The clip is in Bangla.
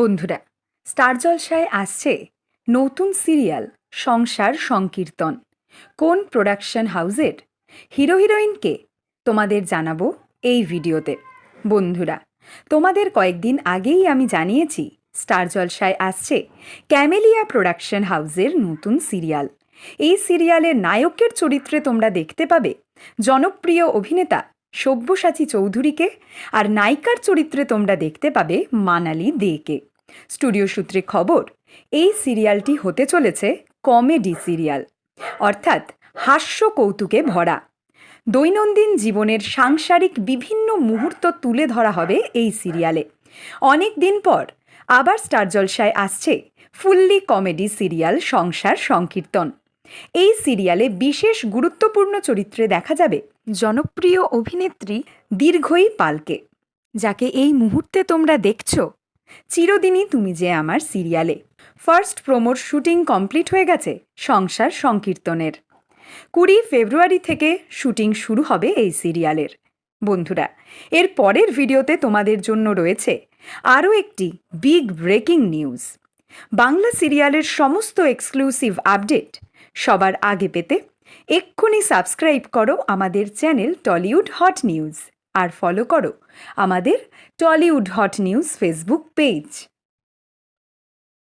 বন্ধুরা, স্টার জলসায় আসছে নতুন সিরিয়াল সংসার সংকীর্তন। কোন প্রোডাকশন হাউসের, হিরো হিরোইনকে তোমাদের জানাবো এই ভিডিওতে। বন্ধুরা, তোমাদের কয়েকদিন আগেই আমি জানিয়েছি স্টার জলসায় আসছে ক্যামেলিয়া প্রোডাকশন হাউসের নতুন সিরিয়াল। এই সিরিয়ালের নায়কের চরিত্রে তোমরা দেখতে পাবে জনপ্রিয় অভিনেতা সব্যসাচী চৌধুরীকে, আর নায়িকার চরিত্রে তোমরা দেখতে পাবে মানালি দেকে। স্টুডিও সূত্রে খবর, এই সিরিয়ালটি হতে চলেছে কমেডি সিরিয়াল, অর্থাৎ হাস্য কৌতুকে ভরা। দৈনন্দিন জীবনের সাংসারিক বিভিন্ন মুহূর্ত তুলে ধরা হবে এই সিরিয়ালে। অনেক দিন পর আবার স্টার জলসায় আসছে ফুললি কমেডি সিরিয়াল সংসার সংকীর্তন। এই সিরিয়ালে বিশেষ গুরুত্বপূর্ণ চরিত্রে দেখা যাবে জনপ্রিয় অভিনেত্রী দীর্ঘই পালকে, যাকে এই মুহূর্তে তোমরা দেখছো চিরদিনই তুমি যে আমার সিরিয়ালে। ফার্স্ট প্রোমোর শুটিং কমপ্লিট হয়ে গেছে সংসার সংকীর্তনের। 20 ফেব্রুয়ারি থেকে শুটিং শুরু হবে এই সিরিয়ালের। বন্ধুরা, এর পরের ভিডিওতে তোমাদের জন্য রয়েছে আরও একটি বিগ ব্রেকিং নিউজ। বাংলা সিরিয়ালের সমস্ত এক্সক্লুসিভ আপডেট সবার আগে পেতে এক্ষুনি সাবস্ক্রাইব করো আমাদের চ্যানেল টলিউড হট নিউজ, আর ফলো করো আমাদের Tollywood hot news Facebook page.